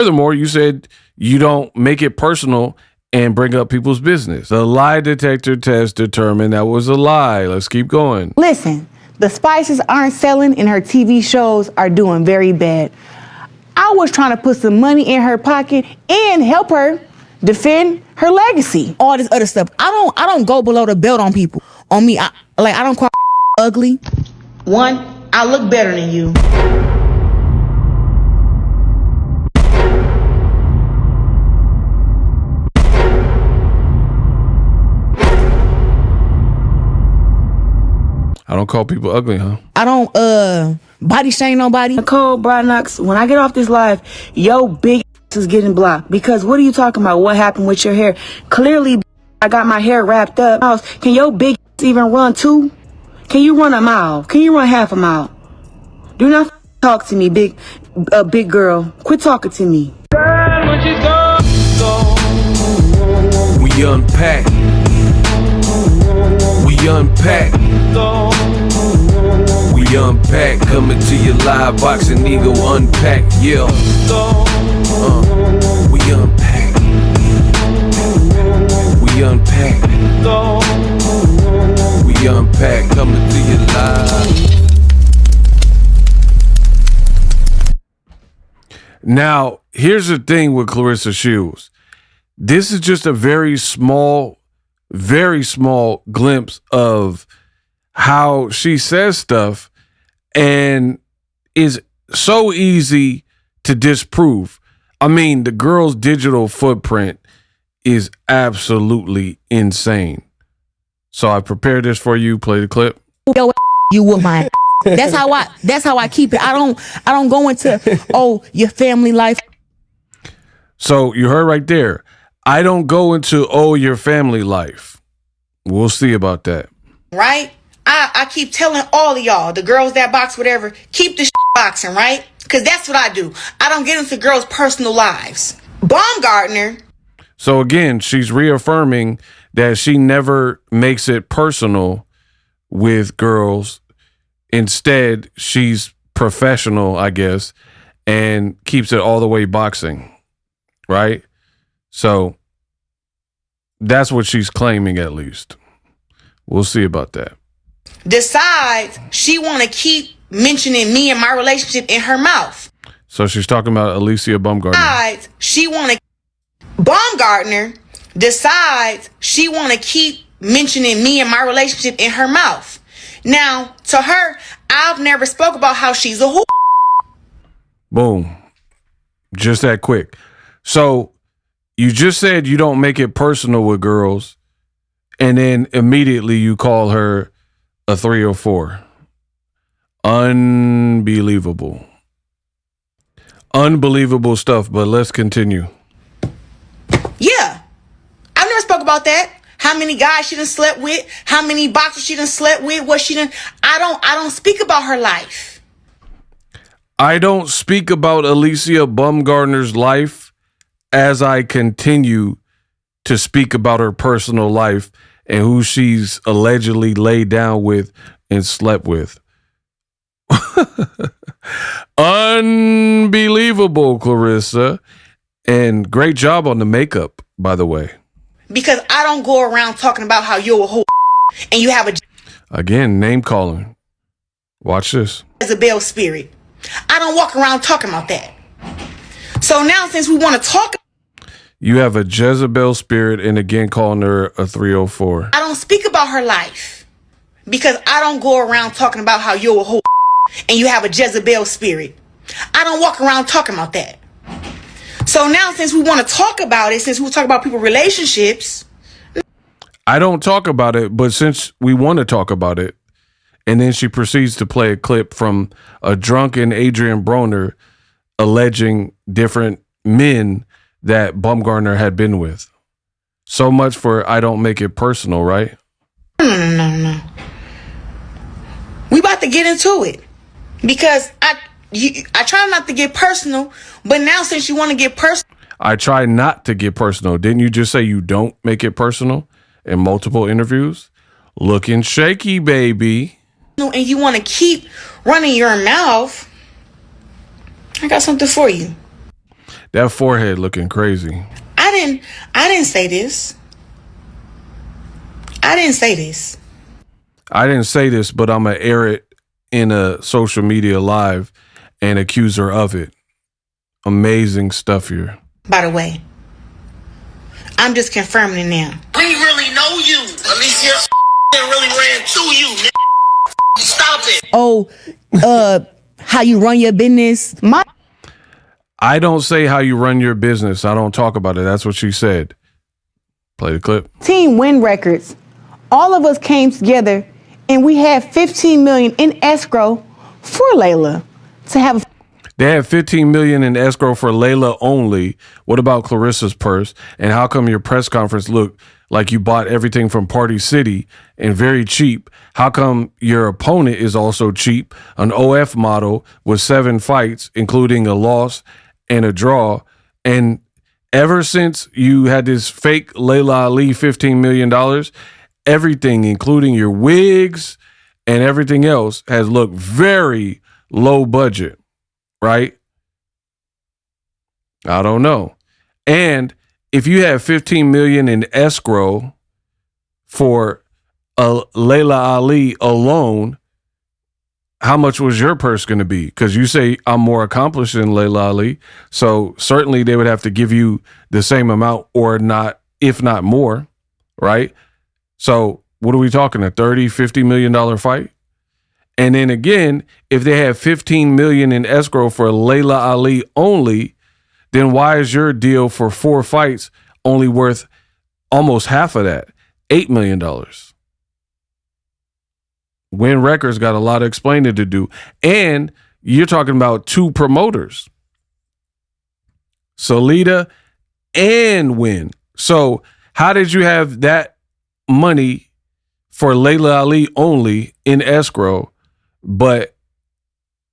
Furthermore, you said you don't make it personal and bring up people's business. The lie detector test determined that was a lie. Let's keep going. Listen, the spices aren't selling and her TV shows are doing very bad. I was trying to put some money in her pocket and help her defend her legacy. All this other stuff. I don't go below the belt on people. On me, I don't call ugly. One, I look better than you. I don't call people ugly, huh? I don't body shame nobody. Nicole Brodnox, when I get off this live, yo big is getting blocked. Because what are you talking about? What happened with your hair? Clearly, I got my hair wrapped up. Can your big even run 2? Can you run a mile? Can you run half a mile? Do not talk to me, big girl. Quit talking to me. We unpack. We unpack. We unpack. Coming to you live, Boxing Ego unpack. Yeah. We unpack. We unpack. We unpack. Coming to you live. Now, here's the thing with Claressa Shields. This is just a very small glimpse of how she says stuff and is so easy to disprove. I mean, the girl's digital footprint is absolutely insane. So I prepared this for you. Play the clip. Yo, you with my that's how I keep it. I don't go into your family life. So you heard right there. I don't go into your family life. We'll see about that. Right? I keep telling all of y'all, the girls that box, whatever, keep the boxing, right? Because that's what I do. I don't get into girls' personal lives. BAUMGARDNER. So again, she's reaffirming that she never makes it personal with girls. Instead, she's professional, I guess, and keeps it all the way boxing, right? So that's what she's claiming, at least. We'll see about that. Decides she want to keep mentioning me and my relationship in her mouth. So she's talking about ALYCIA BAUMGARDNER. Decides she want to BAUMGARDNER decides she want to keep mentioning me and my relationship in her mouth. Now, to her, I've never spoke about how she's a whore. Boom. Just that quick. So you just said you don't make it personal with girls, and then immediately you call her a 304. Unbelievable. Unbelievable stuff, but let's continue. Yeah. I've never spoke about that. How many guys she done slept with, how many boxers she done slept with, what she done. I don't speak about her life. I don't speak about ALYCIA BAUMGARDNER's life as I continue to speak about her personal life and who she's allegedly laid down with and slept with. Unbelievable, Claressa. And great job on the makeup, by the way. Because I don't go around talking about how you're a whore and you have a again, name calling. Watch this. Jezebel spirit. I don't walk around talking about that. So now, since we want to talk, you have a Jezebel spirit, and again calling her a 304. I don't speak about her life because I don't go around talking about how you're a whore and you have a Jezebel spirit. I don't walk around talking about that. So now, since we want to talk about it, since we talk about people's relationships, I don't talk about it, but since we want to talk about it, and then she proceeds to play a clip from a drunken Adrian Broner alleging different men that BAUMGARDNER had been with. So much for I don't make it personal, right? No. We about to get into it because I try not to get personal, but now since you want to get personal, I try not to get personal. Didn't you just say you don't make it personal in multiple interviews? Looking shaky, baby. And you want to keep running your mouth, I got something for you. That forehead looking crazy. I didn't say this. I didn't say this. I didn't say this, but I'm going to air it in a social media live and accuse her of it. Amazing stuff here. By the way, I'm just confirming it now. We really know you. ALYCIA really ran to you. Stop it. Oh, how you run your business. I don't say how you run your business. I don't talk about it. That's what she said. Play the clip. Team win records. All of us came together and we had 15 million in escrow for Layla to have a They had 15 million in escrow for Layla only. What about Claressa's purse? And how come your press conference looked like you bought everything from Party City and very cheap? How come your opponent is also cheap? An OF model with 7 fights, including a loss and a draw. And ever since you had this fake Laila Ali $15 million, everything, including your wigs and everything else, has looked very low budget. Right? I don't know. And if you have 15 million in escrow for Laila Ali alone, how much was your purse going to be? Because you say I'm more accomplished than Laila Ali. So certainly they would have to give you the same amount or not, if not more. Right? So what are we talking? A $30-50 million fight? And then again, if they have 15 million in escrow for Laila Ali only, then why is your deal for 4 fights only worth almost half of that? $8 million. Win Records got a lot of explaining to do. And you're talking about 2 promoters. Salida and Win. So how did you have that money for Laila Ali only in escrow, but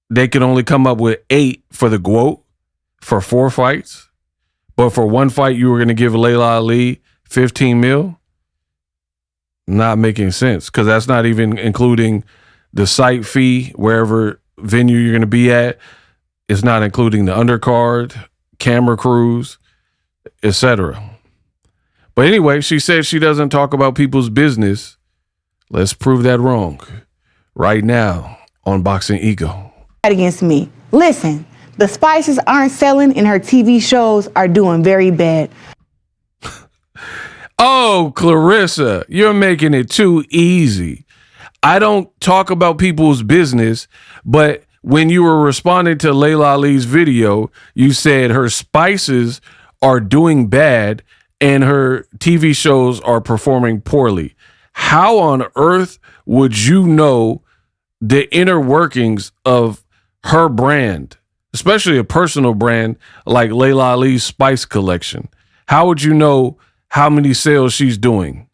they could only come up with 8 for the quote for 4 fights? But for 1 fight, you were going to give Laila Ali 15 mil? Not making sense, because that's not even including the site fee, wherever venue you're going to be at. It's not including the undercard, camera crews, etc. But anyway, she said she doesn't talk about people's business. Let's prove that wrong right now on Boxing Ego. Against me. Listen, the spices aren't selling and her TV shows are doing very bad. Oh, Claressa, you're making it too easy. I don't talk about people's business, but when you were responding to Laila Ali's video, you said her spices are doing bad and her TV shows are performing poorly. How on earth would you know the inner workings of her brand, especially a personal brand like Laila Ali's Spice Collection? How would you know how many sales she's doing?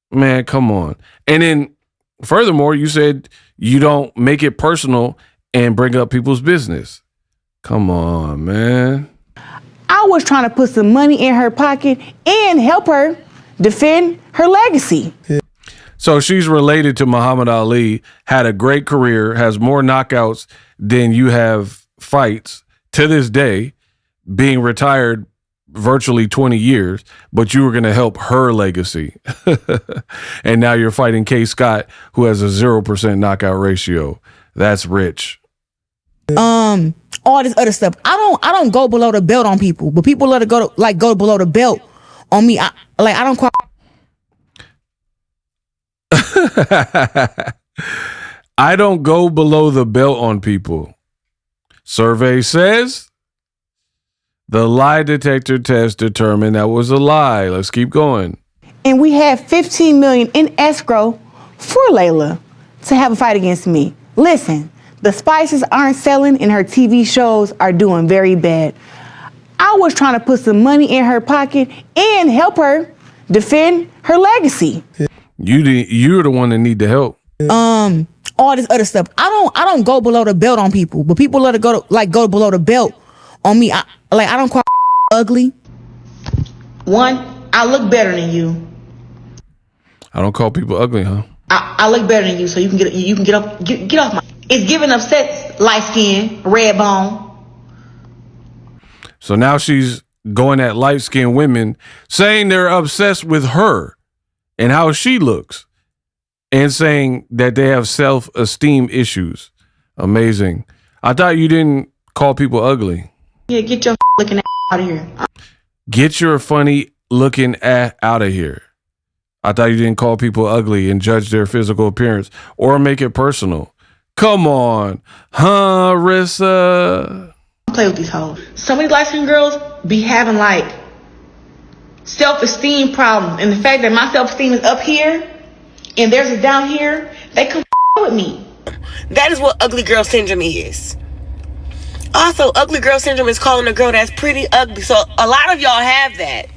Man, come on. And then furthermore, you said you don't make it personal and bring up people's business. Come on, man. I was trying to put some money in her pocket and help her defend her legacy. So she's related to Muhammad Ali, had a great career, has more knockouts than you have fights to this day, being retired virtually 20 years, but you were going to help her legacy. And now you're fighting K. Scott, who has a 0% knockout ratio. That's rich. All this other stuff. I don't go below the belt on people, but people let it go below the belt on me. I don't quite. I don't go below the belt on people. Survey says the lie detector test determined that was a lie. Let's keep going. And we had 15 million in escrow for Layla to have a fight against me. Listen, the spices aren't selling and her TV shows are doing very bad. I was trying to put some money in her pocket and help her defend her legacy. You're the one that need the help. All this other stuff. I don't go below the belt on people, but people let it go below the belt on me. I don't call ugly. One, I look better than you. I don't call people ugly, huh? I look better than you, so you can get off my. It's giving upset, light skin, red bone. So now she's going at light-skinned women, saying they're obsessed with her and how she looks, and saying that they have self-esteem issues. Amazing. I thought you didn't call people ugly. Yeah, get your looking out of here. Get your funny looking out of here. I thought you didn't call people ugly and judge their physical appearance or make it personal. Come on, huh, Rissa? Play with these hoes. Some of these light-skinned girls be having like self-esteem problems, and the fact that my self-esteem is up here and theirs is down here, they come with me. That is what ugly girl syndrome is. Also, ugly girl syndrome is calling a girl that's pretty ugly. So a lot of y'all have that.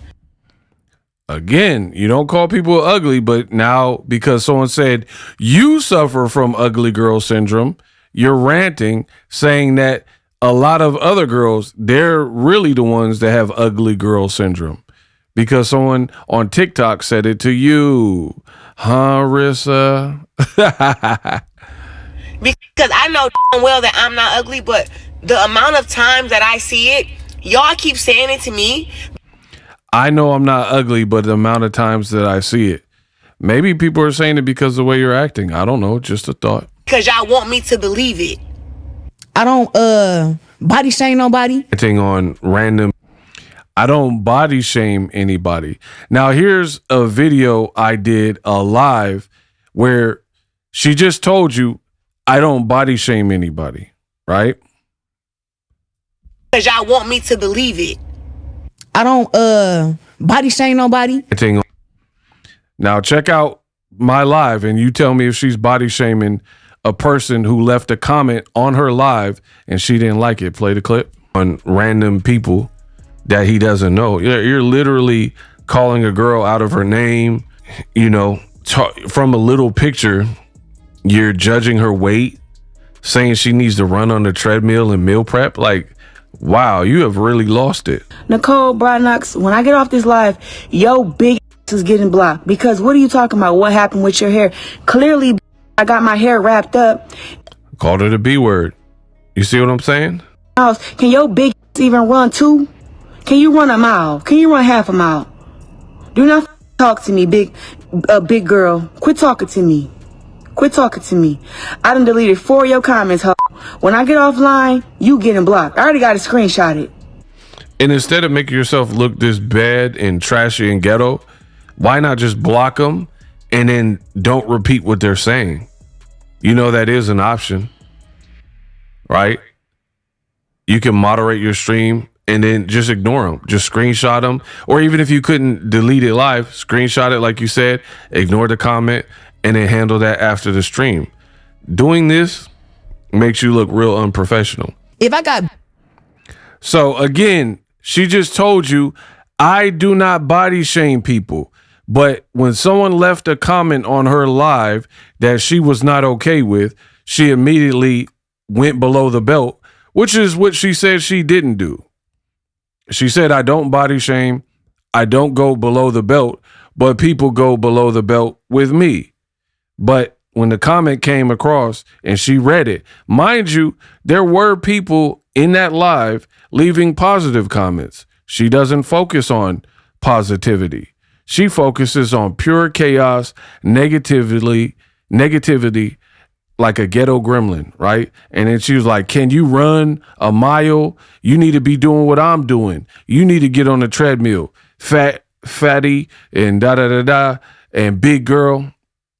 Again, you don't call people ugly, but now because someone said you suffer from ugly girl syndrome, you're ranting, saying that a lot of other girls, they're really the ones that have ugly girl syndrome. Because someone on TikTok said it to you. Huh, Rissa? Because I know well that I'm not ugly, but the amount of times that I see it, y'all keep saying it to me. I know I'm not ugly, but the amount of times that I see it. Maybe people are saying it because of the way you're acting. I don't know. Just a thought. Because y'all want me to believe it. I don't body shame nobody. On random. I don't body shame anybody. Now, here's a video I did live where she just told you I don't body shame anybody, right? Because y'all want me to believe it. I don't body shame nobody. Now, check out my live and you tell me if she's body shaming a person who left a comment on her live and she didn't like it. Play the clip. On random people that he doesn't know. You're literally calling a girl out of her name, you know, from a little picture. You're judging her weight, saying she needs to run on the treadmill and meal prep. Like, wow, you have really lost it. Nicole Brodnox, when I get off this live, yo big is getting blocked. Because what are you talking about? What happened with your hair? Clearly, I got my hair wrapped up. Called her the B word. You see what I'm saying? Can your big even run 2? Can you run a mile? Can you run half a mile? Do not talk to me, big girl. Quit talking to me. Quit talking to me. I done deleted 4 of your comments, ho. When I get offline, you getting blocked. I already got to screenshot it. And instead of making yourself look this bad and trashy and ghetto, why not just block them and then don't repeat what they're saying? You know that is an option, right? You can moderate your stream and then just ignore them. Just screenshot them. Or even if you couldn't delete it live, screenshot it like you said, ignore the comment, and then handle that after the stream. Doing this makes you look real unprofessional. So again, she just told you, I do not body shame people. But when someone left a comment on her live that she was not okay with, she immediately went below the belt, which is what she said she didn't do. She said, I don't body shame. I don't go below the belt, but people go below the belt with me. But when the comment came across and she read it, mind you, there were people in that live leaving positive comments. She doesn't focus on positivity. She focuses on pure chaos, negativity like a ghetto gremlin, right? And then she was like, can you run a mile? You need to be doing what I'm doing. You need to get on the treadmill. Fatty, and da-da-da-da, and big girl.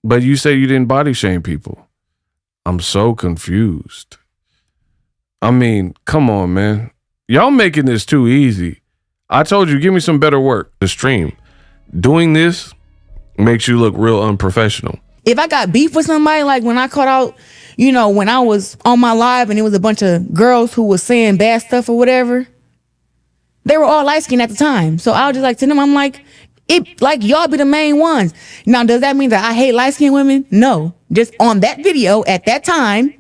But you say you didn't body shame people. I'm so confused. I mean, come on, man. Y'all making this too easy. I told you, give me some better work. The stream. Doing this makes you look real unprofessional. If I got beef with somebody, like when I caught out, you know, when I was on my live and it was a bunch of girls who was saying bad stuff or whatever, they were all light-skinned at the time. So I was just like to them, I'm like, y'all be the main ones. Now, does that mean that I hate light-skinned women? No. Just on that video at that time,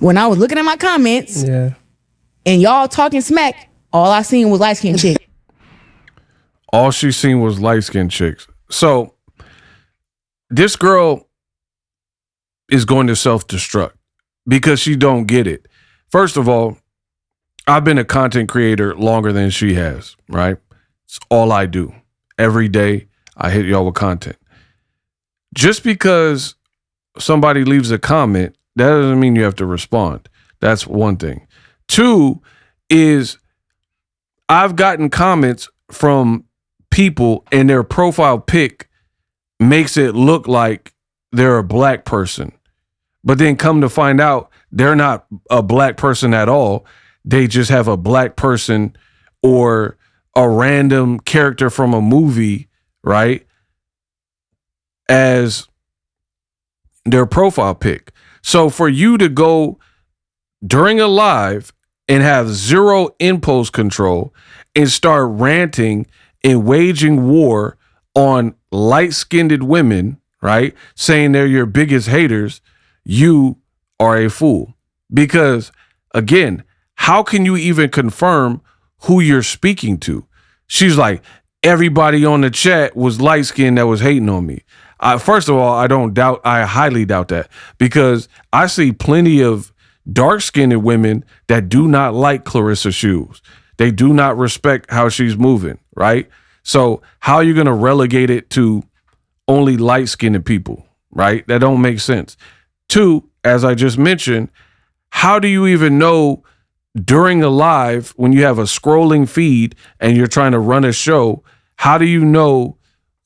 when I was looking at my comments and y'all talking smack, all I seen was light-skinned chicks. All she seen was light-skinned chicks. So this girl is going to self-destruct because she don't get it. First of all, I've been a content creator longer than she has, right? It's all I do. Every day I hit y'all with content. Just because somebody leaves a comment, that doesn't mean you have to respond. That's one thing. Two is I've gotten comments from people and their profile pic makes it look like they're a black person. But then come to find out they're not a black person at all. They just have a black person or a random character from a movie, right, as their profile pic. So for you to go during a live and have zero impulse control and start ranting and waging war on light-skinned women, right, saying they're your biggest haters, you are a fool. Because, again, how can you even confirm who you're speaking to? She's like, everybody on the chat was light-skinned that was hating on me. First of all, I highly doubt that, because I see plenty of dark-skinned women that do not like Claressa Shields. They do not respect how she's moving, right? So how are you going to relegate it to only light-skinned people, right? That don't make sense. Two, as I just mentioned, how do you even know during a live when you have a scrolling feed and you're trying to run a show, how do you know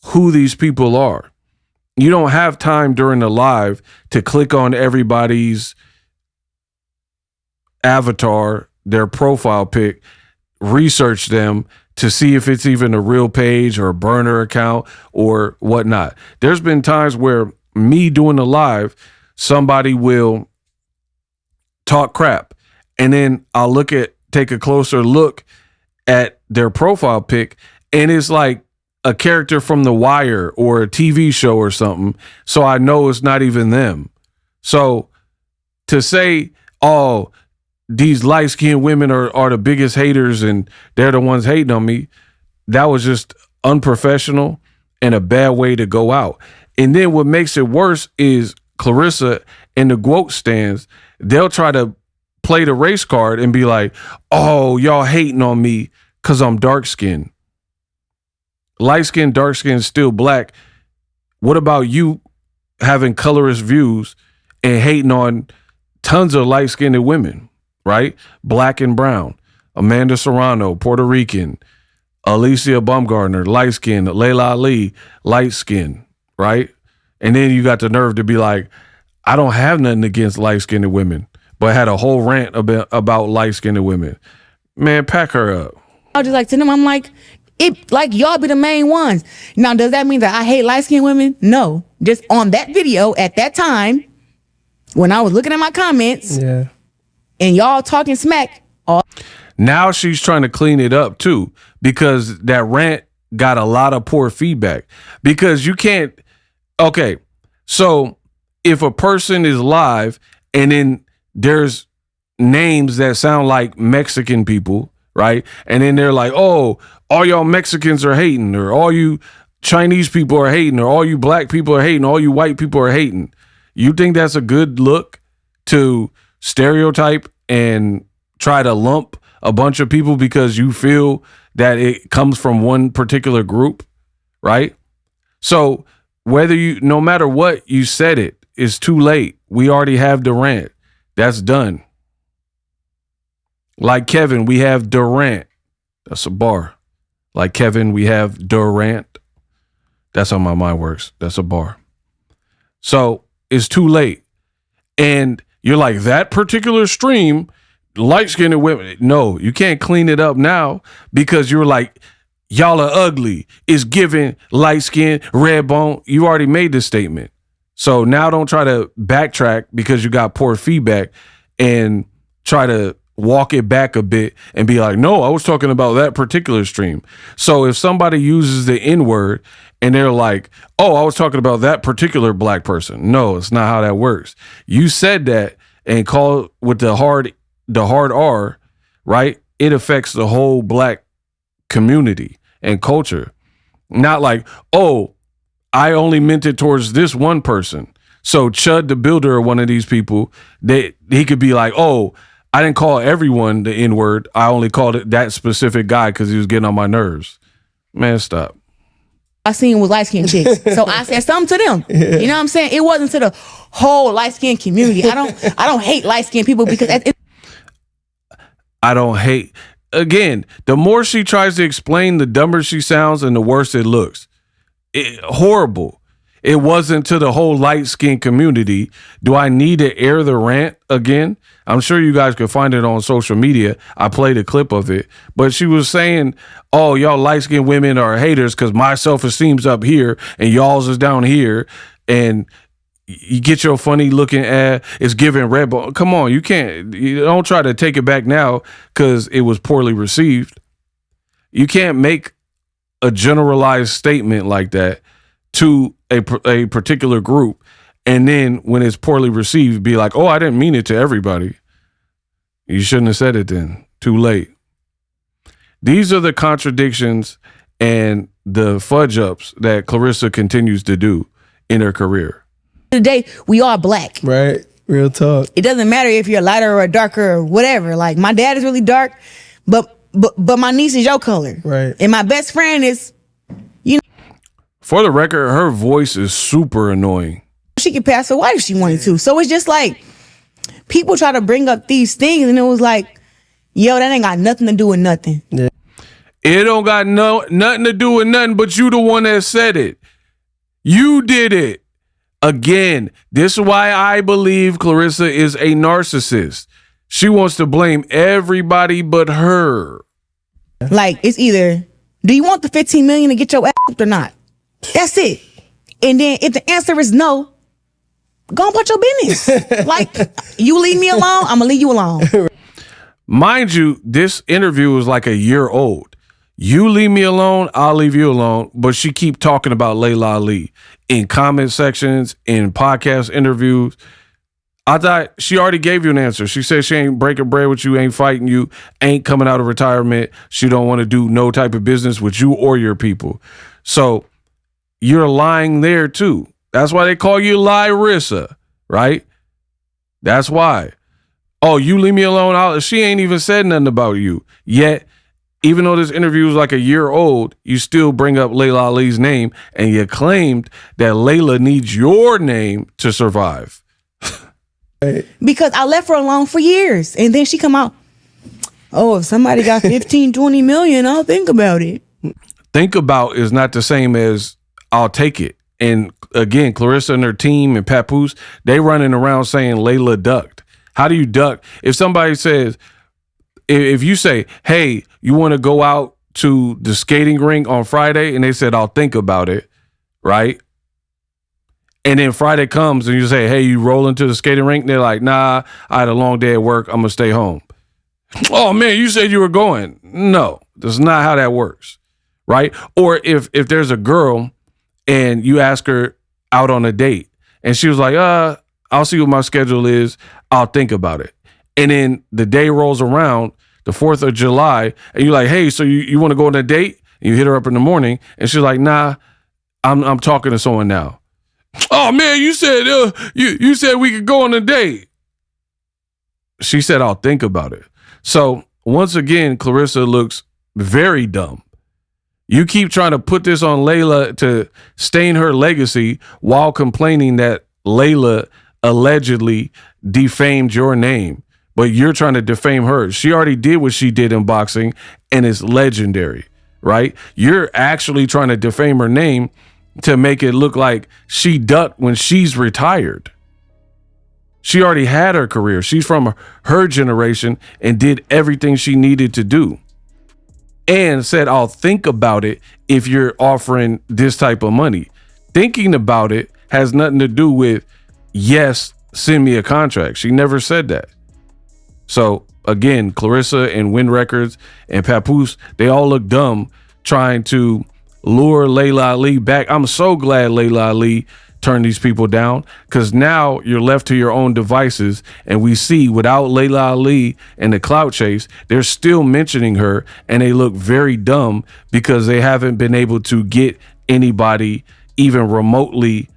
who these people are? You don't have time during the live to click on everybody's avatar, their profile pic, research them to see if it's even a real page or a burner account or whatnot. There's been times where me doing a live, somebody will talk crap, and then I'll take a closer look at their profile pic, and it's like a character from The Wire or a TV show or something, so I know it's not even them. So to say, oh, these light-skinned women are the biggest haters and they're the ones hating on me, that was just unprofessional and a bad way to go out. And then what makes it worse is Claressa and the Gwoke stands, they'll try to play the race card and be like, oh, y'all hating on me because I'm dark-skinned. Light-skinned, dark-skinned, still black. What about you having colorist views and hating on tons of light-skinned women, right? Black and brown. Amanda Serrano, Puerto Rican. ALYCIA BAUMGARDNER, light-skinned. Laila Ali, light-skinned, right? And then you got the nerve to be like, I don't have nothing against light-skinned women, but had a whole rant about light-skinned women. Man, pack her up. I was just like to them, I'm like, y'all be the main ones. Now, does that mean that I hate light-skinned women? No. Just on that video at that time, when I was looking at my comments, and y'all talking smack. Now she's trying to clean it up too, because that rant got a lot of poor feedback. Because you can't, okay, so if a person is live and then there's names that sound like Mexican people, right? And then they're like, oh, all y'all Mexicans are hating, or all you Chinese people are hating, or all you black people are hating, all you white people are hating. You think that's a good look to stereotype and try to lump a bunch of people because you feel that it comes from one particular group, right? So no matter what, you said it's too late. We already have Durant. That's done. Like Kevin, we have Durant. That's a bar. Like Kevin, we have Durant. That's how my mind works. That's a bar. So it's too late. And you're like, that particular stream, light-skinned women. No, you can't clean it up now because you're like, y'all are ugly. It's giving light-skin, red bone. You already made this statement. So now don't try to backtrack because you got poor feedback and try to walk it back a bit and be like, no, I was talking about that particular stream. So if somebody uses the N-word and they're like, oh, I was talking about that particular black person. No, it's not how that works. You said that and call with the hard R, right? It affects the whole black community and culture. Not like, oh, I only meant it towards this one person. So Chud the Builder or one of these people, he could be like, oh, I didn't call everyone the N-word. I only called it that specific guy because he was getting on my nerves. Man, stop. I seen was light-skinned chicks. So I said something to them. Yeah. You know what I'm saying? It wasn't to the whole light-skinned community. I don't hate light-skinned people because I don't hate. Again, the more she tries to explain, the dumber she sounds and the worse it looks. Horrible. It wasn't to the whole light-skinned community. Do I need to air the rant again? I'm sure you guys can find it on social media. I played a clip of it. But she was saying, oh, y'all light-skinned women are haters because my self-esteem's up here and y'all's is down here. And you get your funny-looking ass. It's giving red ball. Come on, you don't try to take it back now because it was poorly received. You can't make a generalized statement like that to a particular group, and then when it's poorly received, be like, oh, I didn't mean it to everybody. You shouldn't have said it then. Too late. These are the contradictions and the fudge ups that Claressa continues to do in her career. Today, we are black. Right. Real talk. It doesn't matter if you're lighter or darker or whatever. Like, my dad is really dark, but my niece is your color. Right. And my best friend is, for the record, her voice is super annoying. she could pass for white if she wanted to. So it's just like, people try to bring up these things and it was like, yo, that ain't got nothing to do with nothing. Yeah. It don't got nothing to do with nothing, but you the one that said it. You did it. Again, this is why I believe Claressa is a narcissist. She wants to blame everybody but her. Like, it's either, do you want the 15 million to get your ass whooped or not? That's it. And then if the answer is no, go about your business. Like, you leave me alone, I'm gonna leave you alone. Mind you, this interview was like a year old. You leave me alone, I'll leave you alone. But she keep talking about Laila Ali in comment sections, in podcast interviews. I thought she already gave you an answer. She said she ain't breaking bread with you, ain't fighting you, ain't coming out of retirement. She don't want to do no type of business with you or your people. So you're lying there too. That's why they call you Larissa, right? That's why. Oh, you leave me alone. She ain't even said nothing about you. Yet, even though this interview was like a year old, you still bring up Laila Ali's name and you claimed that Laila needs your name to survive. Because I left her alone for years. And then she come out, oh, if somebody got 15, 20 million, I'll think about it. Think about is not the same as I'll take it. And again, Claressa and her team and Papoose, they running around saying Laila ducked. How do you duck? If somebody says, if you say, hey, you want to go out to the skating rink on Friday? And they said, I'll think about it, right? And then Friday comes and you say, hey, you rolling to the skating rink? And they're like, nah, I had a long day at work. I'm going to stay home. Oh, man, you said you were going. No, that's not how that works, right? Or if there's a girl and you ask her out on a date and she was like, I'll see what my schedule is. I'll think about it. And then the day rolls around, the 4th of July, and you're like, hey, so you want to go on a date? And you hit her up in the morning and she's like, nah, I'm talking to someone now. Oh man, you said you said we could go on a date. She said, I'll think about it. So once again, Claressa looks very dumb. You keep trying to put this on Laila to stain her legacy while complaining that Laila allegedly defamed your name, but you're trying to defame her. She already did what she did in boxing and it's legendary, right? You're actually trying to defame her name to make it look like she ducked when she's retired. She already had her career. She's from her generation and did everything she needed to do. And said, I'll think about it if you're offering this type of money. Thinking about it has nothing to do with, yes, send me a contract. She never said that. So again, Claressa and Win Records and Papoose, they all look dumb trying to lure Laila Ali back. I'm so glad Laila Ali turned these people down because now you're left to your own devices. And we see without Laila Ali and the clout chase, they're still mentioning her and they look very dumb because they haven't been able to get anybody even remotely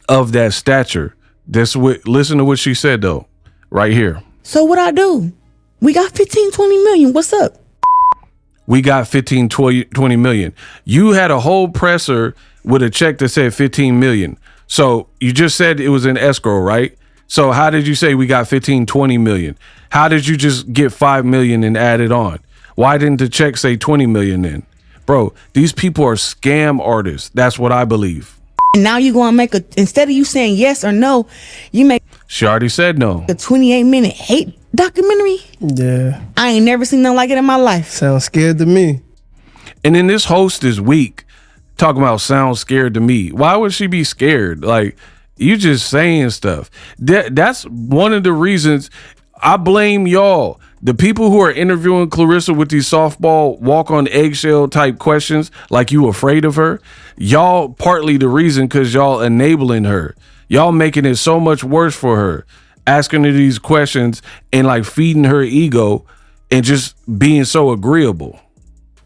of that stature. Listen to what she said though, right here. So what I do? We got 15, 20 million. What's up? We got 15, 20 million. You had a whole presser with a check that said 15 million. So you just said it was in escrow, right? So how did you say we got 15, 20 million? How did you just get 5 million and add it on? Why didn't the check say 20 million then? Bro, these people are scam artists. That's what I believe. And now you going to make instead of you saying yes or no, you make She already said no. a 28-minute hate documentary. Yeah. I ain't never seen nothing like it in my life. Sounds scared to me. And then this host is weak, talking about sound scared to me. Why would she be scared? Like, you just saying stuff. That's one of the reasons I blame y'all. The people who are interviewing Claressa with these softball walk on eggshell type questions, like you afraid of her, y'all partly the reason because y'all enabling her. Y'all making it so much worse for her, asking her these questions and like feeding her ego and just being so agreeable.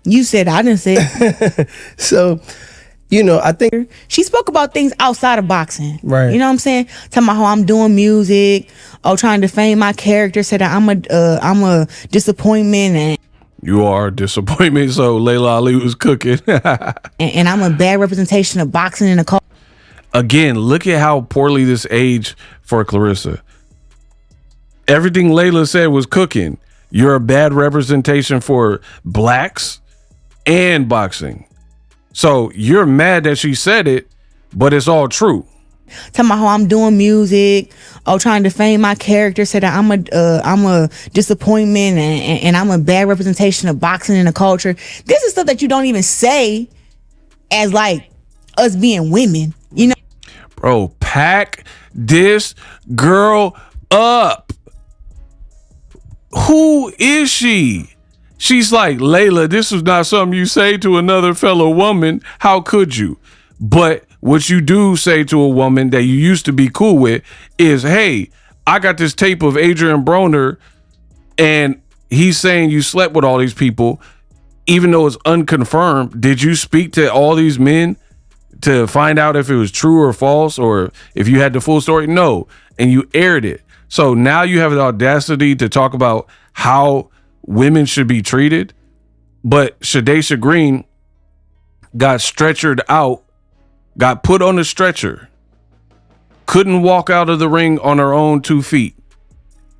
You said I didn't say it. So, you know, I think She spoke about things outside of boxing. Right. You know what I'm saying? Talking about how I'm doing music, trying to defame my character, said that I'm a disappointment and You are a disappointment. So Laila Ali was cooking. and I'm a bad representation of boxing in the culture. Again, look at how poorly this aged for Claressa. Everything Laila said was cooking. You're a bad representation for blacks and boxing. So you're mad that she said it, but it's all true. Talking about how I'm doing music, trying to defame my character, said that I'm a disappointment and I'm a bad representation of boxing in the culture. This is stuff that you don't even say as like us being women, you know? Bro, pack this girl up. Who is she? She's like, Laila, this is not something you say to another fellow woman. How could you? But what you do say to a woman that you used to be cool with is, hey, I got this tape of Adrian Broner and he's saying you slept with all these people, even though it's unconfirmed. Did you speak to all these men to find out if it was true or false or if you had the full story? No. And you aired it. So now you have the audacity to talk about how women should be treated. But SHADASIA Green got stretchered out, got put on a stretcher, couldn't walk out of the ring on her own 2 feet.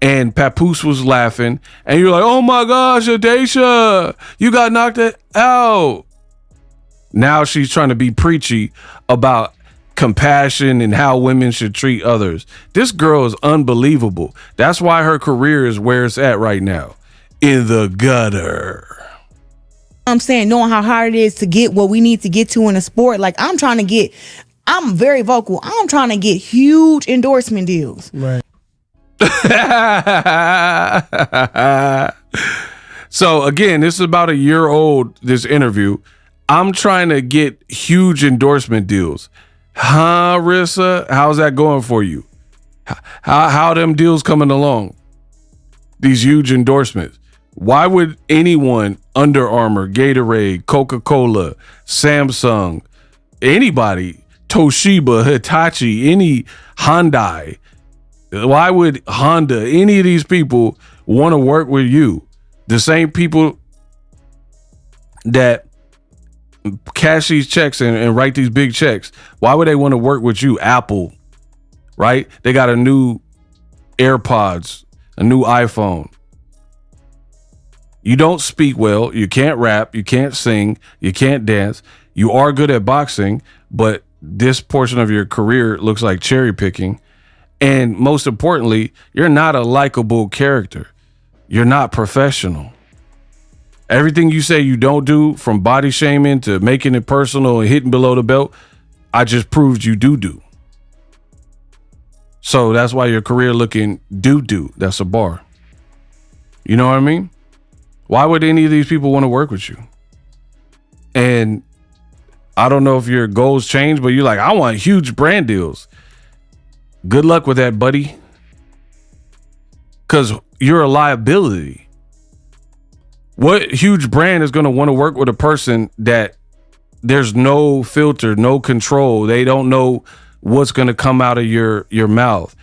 And Papoose was laughing. And you're like, oh my gosh, SHADASIA, you got knocked out. Now she's trying to be preachy about compassion and how women should treat others. This girl is unbelievable. That's why her career is where it's at right now. In the gutter. I'm saying, knowing how hard it is to get what we need to get to in a sport. Like I'm very vocal. I'm trying to get huge endorsement deals. right. So again, this is about a year old, this interview. I'm trying to get huge endorsement deals. Huh, Rissa? How's that going for you? How them deals coming along? These huge endorsements. Why would anyone, Under Armour, Gatorade, Coca-Cola, Samsung, anybody, Toshiba, Hitachi, any Hyundai, why would Honda, any of these people want to work with you? The same people that cash these checks and write these big checks. Why would they want to work with you? Apple, right? They got a new AirPods, a new iPhone. You don't speak well. You can't rap. You can't sing. You can't dance. You are good at boxing, but this portion of your career looks like cherry picking. And most importantly, you're not a likable character. You're not professional. Everything you say you don't do, from body shaming to making it personal and hitting below the belt, I just proved you do. So that's why your career looking do. That's a bar. You know what I mean? Why would any of these people want to work with you? And I don't know if your goals change, but you're like, I want huge brand deals. Good luck with that, buddy. Because you're a liability. What huge brand is going to want to work with a person that there's no filter, no control? They don't know what's going to come out of your mouth.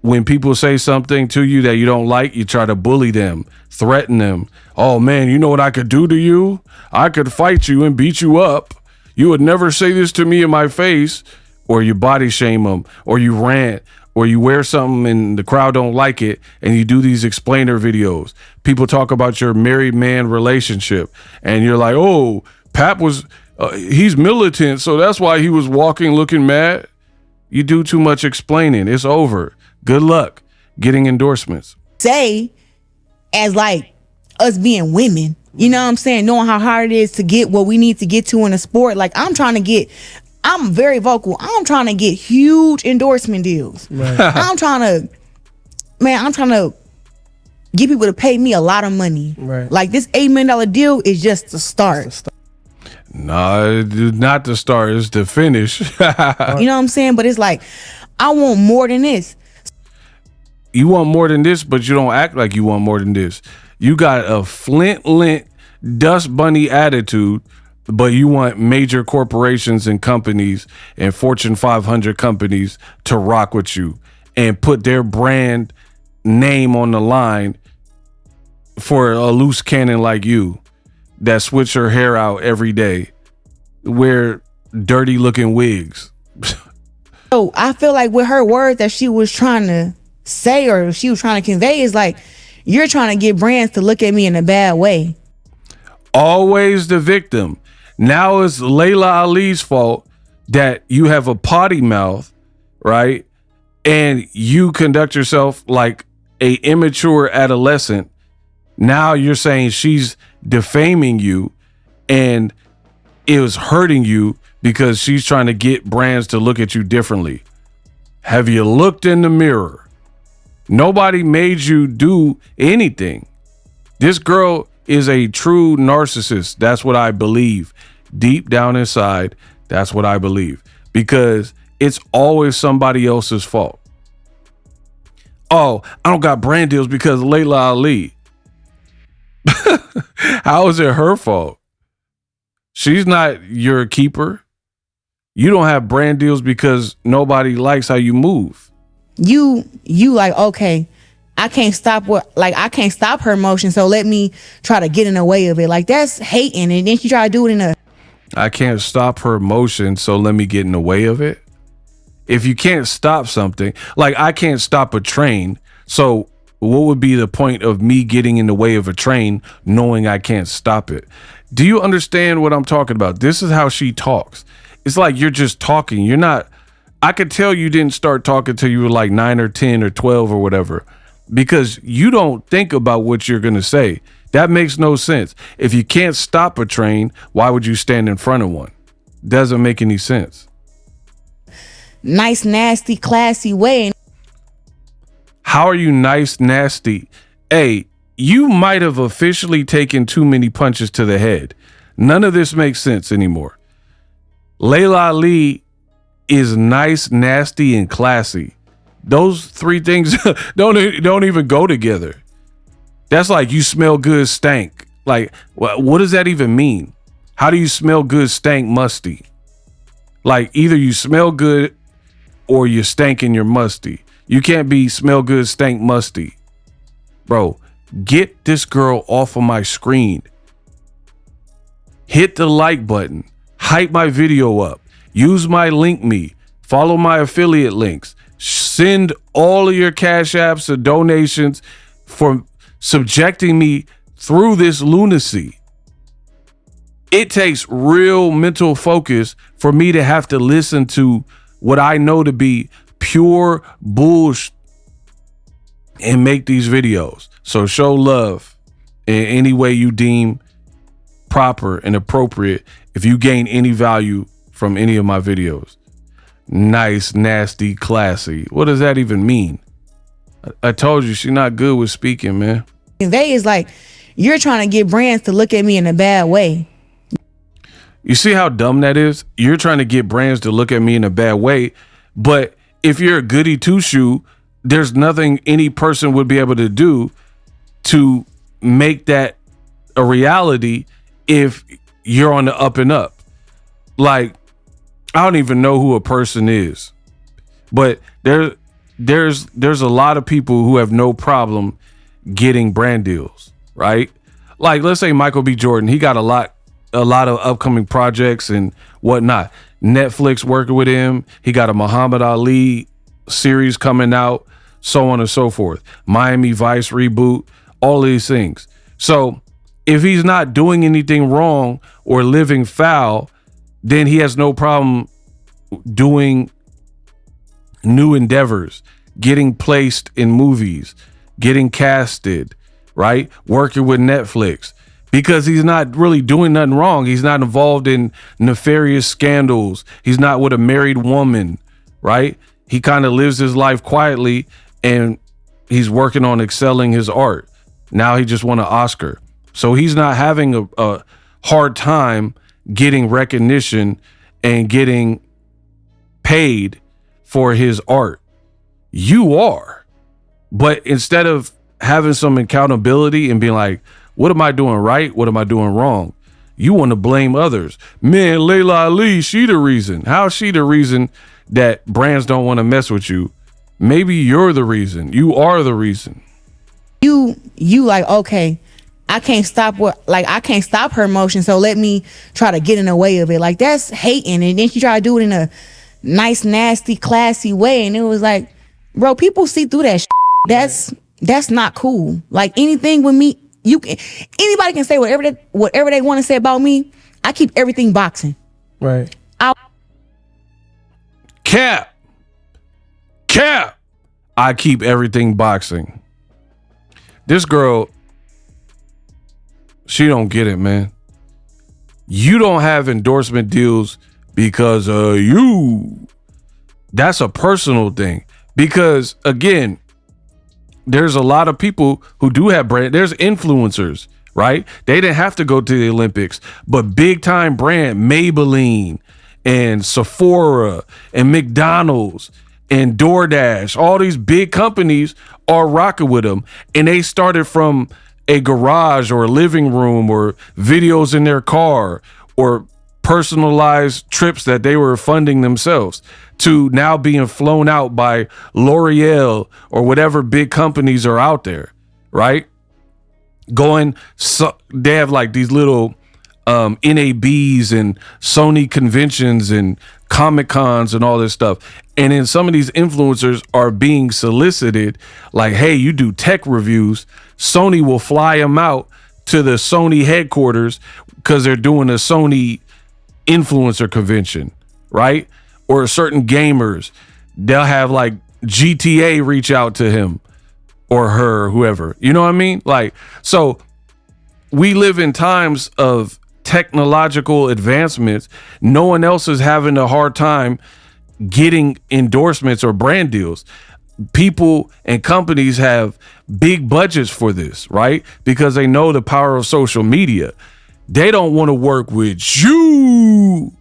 when people say something to you that you don't like, you try to bully them, threaten them. Oh man, you know what I could do to you? I could fight you and beat you up. You would never say this to me in my face. Or you body shame them, or you rant, or you wear something and the crowd don't like it, and you do these explainer videos. People talk about your married man relationship, and you're like, oh, Pap was, he's militant, so that's why he was walking looking mad. You do too much explaining. It's over. Good luck getting endorsements. Say, as like us being women, you know what I'm saying? Knowing how hard it is to get what we need to get to in a sport. Like I'm very vocal. I'm trying to get huge endorsement deals. Right. I'm trying to get people to pay me a lot of money. Right. Like this $8 million deal is just the start. No, not the start. It's the finish. You know what I'm saying? But it's like, I want more than this. You want more than this, but you don't act like you want more than this. You got a flint-lint, dust bunny attitude, but you want major corporations and companies and Fortune 500 companies to rock with you and put their brand name on the line for a loose cannon like you that switch her hair out every day, wear dirty looking wigs. So I feel like with her words that she was trying to say or she was trying to convey is like, you're trying to get brands to look at me in a bad way. Always the victim. Now it's Laila Ali's fault that you have a potty mouth, right? And you conduct yourself like a immature adolescent. Now you're saying she's defaming you and it was hurting you because she's trying to get brands to look at you differently. Have you looked in the mirror? Nobody made you do anything. This girl is a true narcissist. That's what I believe. Deep down inside, that's what I believe. Because it's always somebody else's fault. Oh, I don't got brand deals because of Laila Ali. How is it her fault? She's not your keeper. You don't have brand deals because nobody likes how you move. You like, okay, I can't stop her emotion, so let me try to get in the way of it. Like, that's hating, and then she try to do it in a... I can't stop her emotion, so let me get in the way of it. If you can't stop something, like I can't stop a train, so what would be the point of me getting in the way of a train knowing I can't stop it? Do you understand what I'm talking about? This is how she talks. It's like you're just talking. You're not... I could tell you didn't start talking till you were like 9 or 10 or 12 or whatever, because you don't think about what you're going to say. That makes no sense. If you can't stop a train, why would you stand in front of one? Doesn't make any sense. Nice, nasty, classy way. How are you nice, nasty? Hey, you might have officially taken too many punches to the head. None of this makes sense anymore. Laila Ali is nice, nasty, and classy. Those three things don't even go together. That's like you smell good, stank. Like, what does that even mean? How do you smell good, stank, musty? Like, either you smell good or you stank and you're musty. You can't be smell good, stank, musty. Bro, get this girl off of my screen. Hit the like button. Hype my video up. Use my link me. Follow my affiliate links. Send all of your cash apps or donations for subjecting me through this lunacy. It takes real mental focus for me to have to listen to what I know to be pure bullshit and make these videos. So show love in any way you deem proper and appropriate if you gain any value from any of my videos. Nice, nasty, classy. What does that even mean? I told you she's not good with speaking, man. Convey is like, you're trying to get brands to look at me in a bad way. You see how dumb that is? You're trying to get brands to look at me in a bad way, but if you're a goody two-shoe, there's nothing any person would be able to do to make that a reality if you're on the up and up. Like, I don't even know who a person is, but there's a lot of people who have no problem getting brand deals, right? Like, let's say Michael B. Jordan, he got a lot of upcoming projects and whatnot. Netflix working with him. He got a Muhammad Ali series coming out, so on and so forth. Miami Vice reboot, all these things. So if he's not doing anything wrong or living foul, then he has no problem doing new endeavors, getting placed in movies, getting casted, right? Working with Netflix, because he's not really doing nothing wrong. He's not involved in nefarious scandals. He's not with a married woman, right? He kind of lives his life quietly, and he's working on excelling his art. Now he just won an Oscar. So he's not having a hard time getting recognition and getting paid for his art. You are. But instead of having some accountability and being like, what am I doing right? What am I doing wrong? You want to blame others. Man, Laila Ali, she the reason. How is she the reason that brands don't want to mess with you? Maybe you're the reason. You are the reason. You like, okay, I can't stop her emotion, so let me try to get in the way of it. Like, that's hating. And then she tried to do it in a nice, nasty, classy way. And it was like, bro, people see through that shit. That's not cool. Like, anything with me, anybody can say whatever they want to say about me. I keep everything boxing. Right. Cap. I keep everything boxing. This girl, she don't get it, man. You don't have endorsement deals because of you. That's a personal thing. Because, again, there's a lot of people who do have brand. There's influencers, right? They didn't have to go to the Olympics, but big time brand, Maybelline and Sephora and McDonald's and DoorDash, all these big companies are rocking with them. And they started from a garage or a living room or videos in their car or personalized trips that they were funding themselves to now being flown out by L'Oreal or whatever big companies are out there, right? They have like these little NABs and Sony conventions and Comic Cons and all this stuff. And then some of these influencers are being solicited like, hey, you do tech reviews. Sony will fly them out to the Sony headquarters because they're doing a Sony influencer convention, right? Or certain gamers, they'll have like GTA reach out to him or her, whoever. You know what I mean? Like, so we live in times of technological advancements. No one else is having a hard time getting endorsements or brand deals. People and companies have big budgets for this, right? Because they know the power of social media. They don't want to work with you.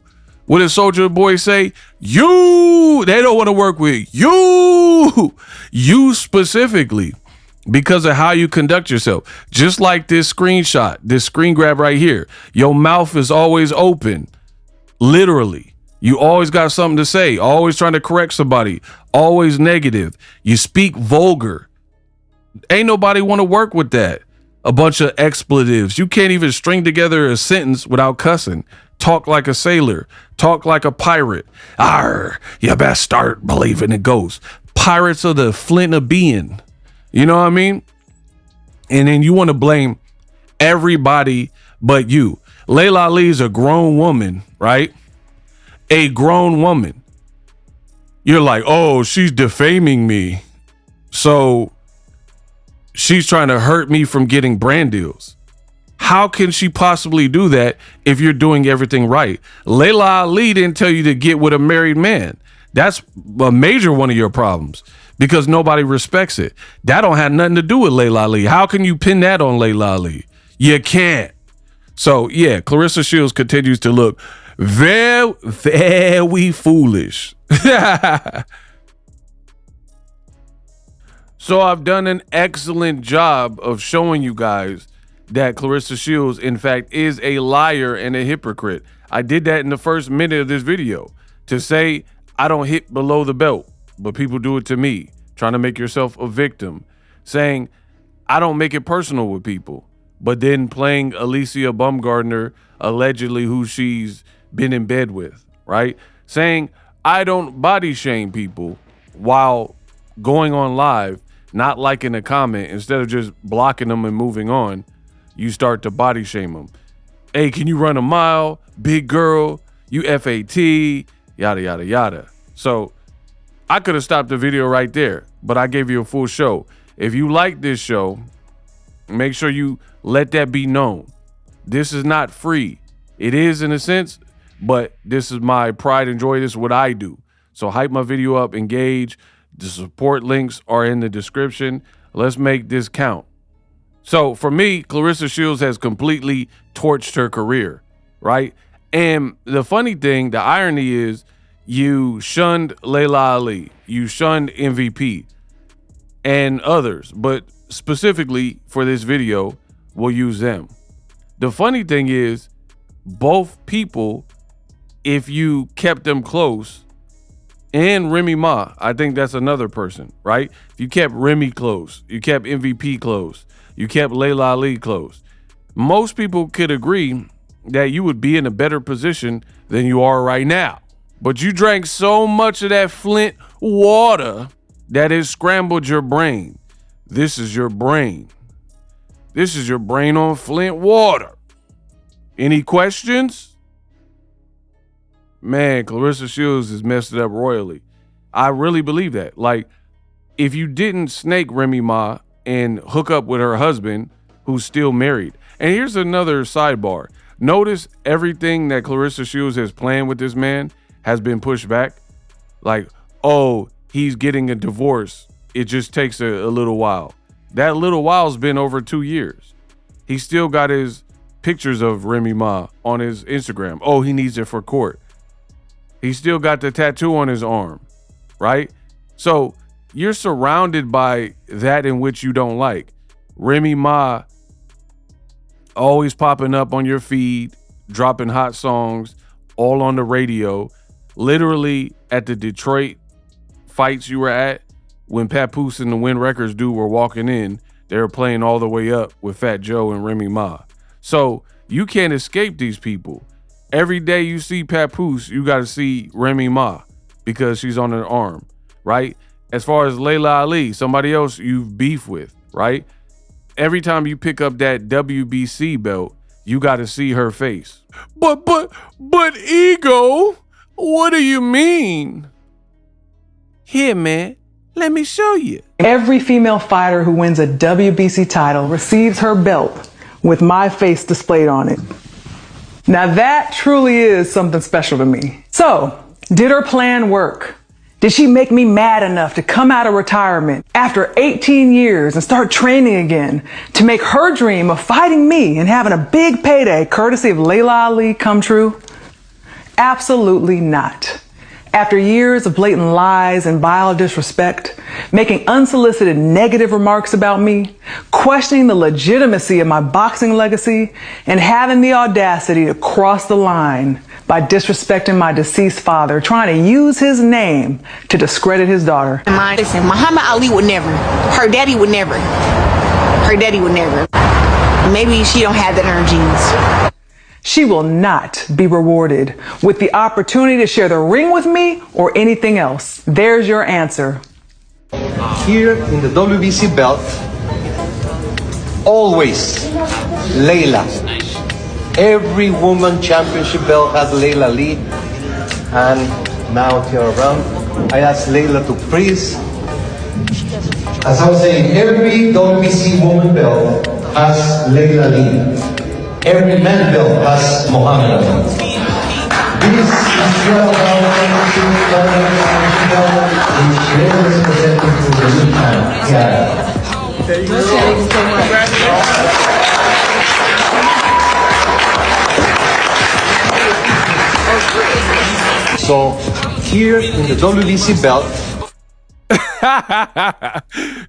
What did Soulja Boy say? You. They don't want to work with you. You specifically, because of how you conduct yourself. Just like this screenshot, this screen grab right here. Your mouth is always open. Literally. You always got something to say. Always trying to correct somebody. Always negative. You speak vulgar. Ain't nobody want to work with that. A bunch of expletives. You can't even string together a sentence without cussing. Talk like a sailor. Talk like a pirate. Arr, you best start believing in ghosts. Pirates of the Flint of Being. You know what I mean? And then you want to blame everybody but you. Laila Ali is a grown woman, right? A grown woman. You're like, oh, she's defaming me. So she's trying to hurt me from getting brand deals. How can she possibly do that if you're doing everything right? Laila Ali didn't tell you to get with a married man. That's a major one of your problems because nobody respects it. That don't have nothing to do with Laila Ali. How can you pin that on Laila Ali? You can't. So yeah, Claressa Shields continues to look very, very foolish. So I've done an excellent job of showing you guys that Claressa Shields, in fact, is a liar and a hypocrite. I did that in the first minute of this video to say I don't hit below the belt, but people do it to me. trying to make yourself a victim, saying, I don't make it personal with people, but then playing ALYCIA BAUMGARDNER, allegedly who she's been in bed with, right? Saying, I don't body shame people while going on live, not liking a comment, instead of just blocking them and moving on, you start to body shame them. Hey, can you run a mile? Big girl, you FAT, yada, yada, yada. So I could have stopped the video right there, but I gave you a full show. If you like this show, make sure you let that be known. This is not free. It is in a sense, but this is my pride and joy. This is what I do. So hype my video up, engage. The support links are in the description. Let's make this count. So for me, Claressa Shields has completely torched her career, right? And the funny thing, the irony is, you shunned Laila Ali, you shunned MVP and others, but specifically for this video, we'll use them. The funny thing is, both people, if you kept them close, and Remy Ma, I think that's another person, right? If you kept Remy close, you kept MVP close, you kept Laila Ali close, most people could agree that you would be in a better position than you are right now. But you drank so much of that Flint water that it scrambled your brain. This is your brain. This is your brain on Flint water. Any questions? Man, Claressa Shields has messed it up royally. I really believe that. Like, if you didn't snake Remy Ma and hook up with her husband, who's still married. And here's another sidebar. Notice everything that Claressa Shields has planned with this man has been pushed back. Like, oh, he's getting a divorce. It just takes a little while. That little while's been over 2 years. He still got his pictures of Remy Ma on his Instagram. Oh, he needs it for court. He still got the tattoo on his arm, right? So you're surrounded by that in which you don't like. Remy Ma always popping up on your feed, dropping hot songs, all on the radio. Literally at the Detroit fights you were at, when Papoose and the Win Records dude were walking in, they were playing All the Way Up with Fat Joe and Remy Ma. So you can't escape these people. Every day you see Papoose, you got to see Remy Ma because she's on her arm, right? As far as Laila Ali, somebody else you've beef with, right? Every time you pick up that WBC belt, you got to see her face. But Ego, what do you mean? Here, man, let me show you. Every female fighter who wins a WBC title receives her belt with my face displayed on it. Now that truly is something special to me. So, did her plan work? Did she make me mad enough to come out of retirement after 18 years and start training again to make her dream of fighting me and having a big payday courtesy of Laila Ali come true? Absolutely not. After years of blatant lies and vile disrespect, making unsolicited negative remarks about me, questioning the legitimacy of my boxing legacy, and having the audacity to cross the line by disrespecting my deceased father, trying to use his name to discredit his daughter. Listen, Muhammad Ali would never. Her daddy would never. Her daddy would never. Maybe she don't have that in her genes. She will not be rewarded with the opportunity to share the ring with me or anything else. There's your answer. Here in the WBC belt, always Laila. Every woman championship belt has Laila Ali. And now to your round, I ask Laila to please. As I was saying, every WBC woman belt has Laila Ali. Every man belt has Muhammad Ali. This is your is presenting to the new time. Yeah. There you go. So here in the WBC belt.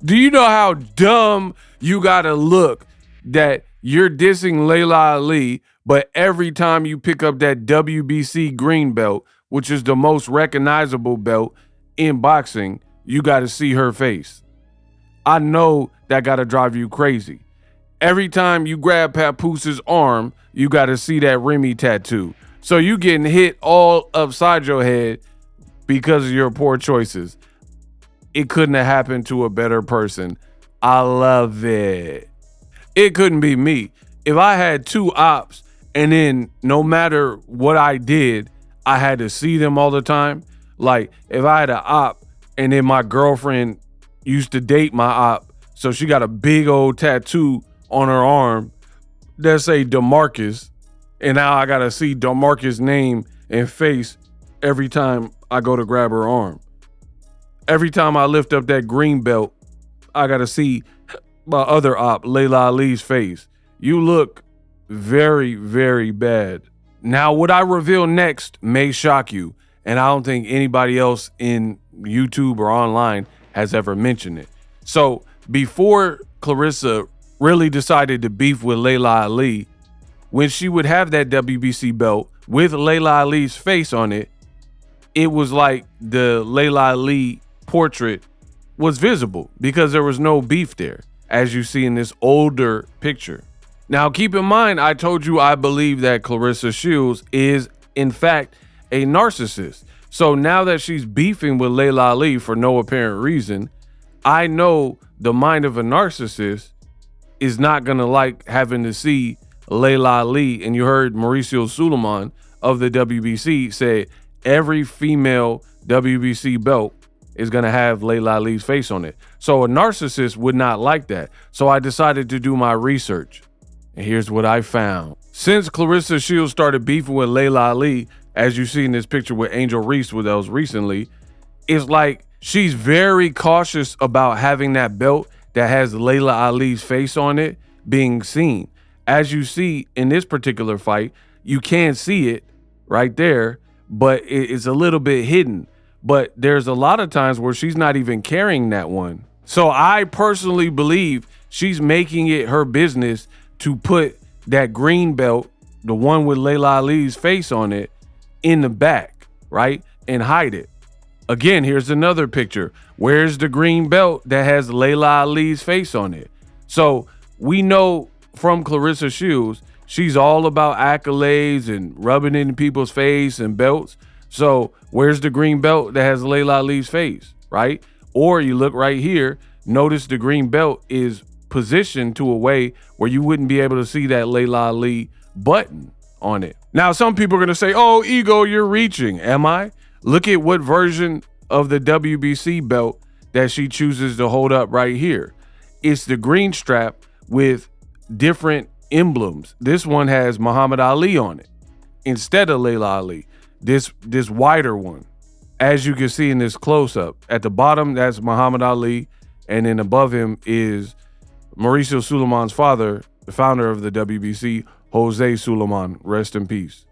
Do you know how dumb you gotta look that you're dissing Laila Ali, but every time you pick up that WBC green belt, which is the most recognizable belt in boxing, you got to see her face. I know that got to drive you crazy. Every time you grab Papooses' arm, you got to see that Remy tattoo. So you getting hit all upside your head because of your poor choices. It couldn't have happened to a better person. I love it. It couldn't be me. If I had 2 ops and then no matter what I did, I had to see them all the time. Like if I had an op and then my girlfriend used to date my op, so she got a big old tattoo on her arm that say DeMarcus, and now I gotta see DeMarcus' name and face every time I go to grab her arm. Every time I lift up that green belt, I gotta see my other op, Laila Ali's face. You look very, very bad. Now, what I reveal next may shock you, and I don't think anybody else in YouTube or online has ever mentioned it. So before Claressa really decided to beef with Laila Ali, when she would have that WBC belt with Laila Ali's face on it, it was like the Laila Ali portrait was visible because there was no beef there, as you see in this older picture. Now, keep in mind, I told you I believe that Claressa Shields is, in fact, a narcissist. So now that she's beefing with Laila Ali for no apparent reason, I know the mind of a narcissist is not going to like having to see Laila Ali. And you heard Mauricio Suleiman of the WBC say every female WBC belt is going to have Laila Ali's face on it. So a narcissist would not like that. So I decided to do my research. And here's what I found. Since Claressa Shields started beefing with Laila Ali, as you see in this picture with Angel Reese with those recently, it's like she's very cautious about having that belt that has Laila Ali's face on it being seen. As you see in this particular fight, you can see it right there, but it's a little bit hidden. But there's a lot of times where she's not even carrying that one. So I personally believe she's making it her business to put that green belt, the one with Laila Ali's face on it, in the back, right? And hide it. Again, here's another picture. Where's the green belt that has Laila Ali's face on it? So we know from Claressa Shields, she's all about accolades and rubbing it in people's face and belts. So where's the green belt that has Laila Ali's face, right? Or you look right here, notice the green belt is positioned to a way where you wouldn't be able to see that Laila Ali button on it. Now, some people are going to say, oh, Ego, you're reaching. Am I? Look at what version of the WBC belt that she chooses to hold up right here. It's the green strap with different emblems. This one has Muhammad Ali on it instead of Laila Ali. This wider one, as you can see in this close-up. At the bottom, that's Muhammad Ali, and then above him is Mauricio Suleiman's father, the founder of the WBC, Jose Suleiman, rest in peace.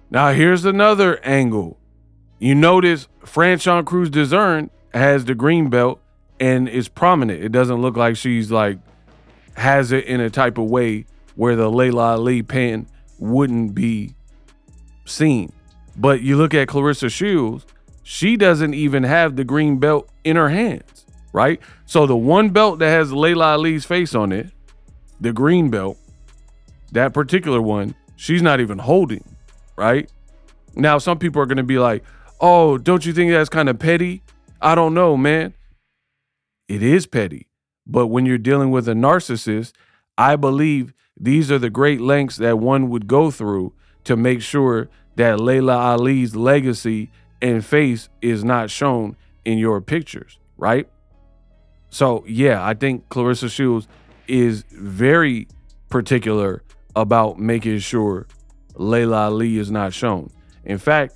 Now, here's another angle. You notice Franchon Cruz Dezern has the green belt and is prominent. It doesn't look like she's like has it in a type of way where the Laila Ali pin wouldn't be seen. But you look at Claressa Shields, she doesn't even have the green belt in her hands, right? So the one belt that has Laila Ali's face on it, the green belt, that particular one, she's not even holding, right? Now, some people are going to be like, oh, don't you think that's kind of petty? I don't know, man. It is petty. But when you're dealing with a narcissist, I believe these are the great lengths that one would go through to make sure that Laila Ali's legacy and face is not shown in your pictures, right? So, yeah, I think Claressa Shields is very particular about making sure Laila Ali is not shown. In fact,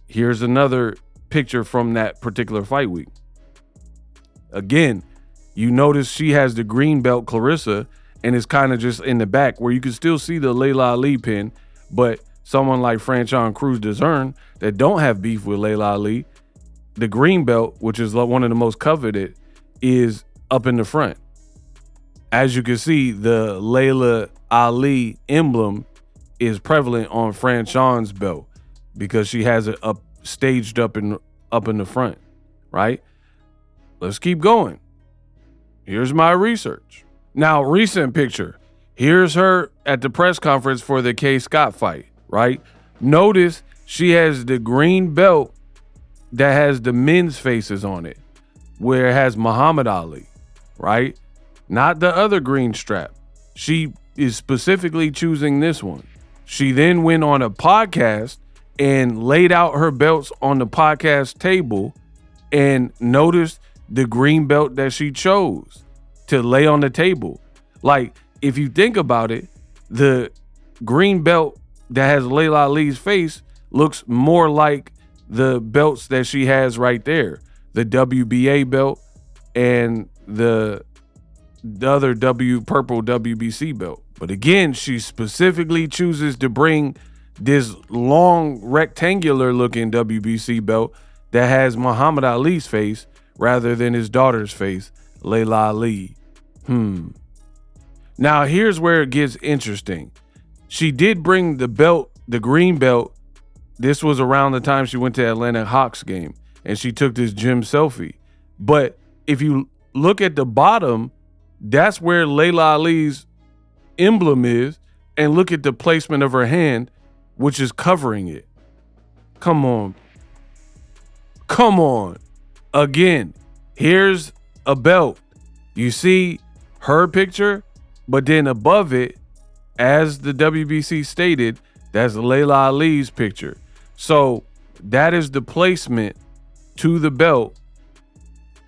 here's another picture from that particular fight week. Again, you notice she has the green belt, Claressa, and it's kind of just in the back where you can still see the Laila Ali pin, but someone like Franchon Cruz Dezern that don't have beef with Laila Ali, the green belt, which is one of the most coveted, is up in the front. As you can see, the Laila Ali emblem is prevalent on Franchon's belt because she has it up staged up in the front, right? Let's keep going. Here's my research. Now, recent picture. Here's her at the press conference for the K. Scott fight, right? Notice she has the green belt that has the men's faces on it, where it has Muhammad Ali, right? Not the other green strap. She is specifically choosing this one. She then went on a podcast and laid out her belts on the podcast table and noticed the green belt that she chose to lay on the table. Like, if you think about it, the green belt that has Laila Ali's face looks more like the belts that she has right there. The WBA belt and the other purple WBC belt. But again, she specifically chooses to bring this long rectangular looking WBC belt that has Muhammad Ali's face rather than his daughter's face, Laila Ali. Now here's where it gets interesting. She did bring the belt, the green belt. This was around the time she went to Atlanta Hawks game and she took this gym selfie. But if you look at the bottom, that's where Laila Ali's emblem is, and look at the placement of her hand, which is covering it. Come on. Again, here's a belt. You see her picture, but then above it, as the WBC stated, that's Laila Ali's picture. So that is the placement to the belt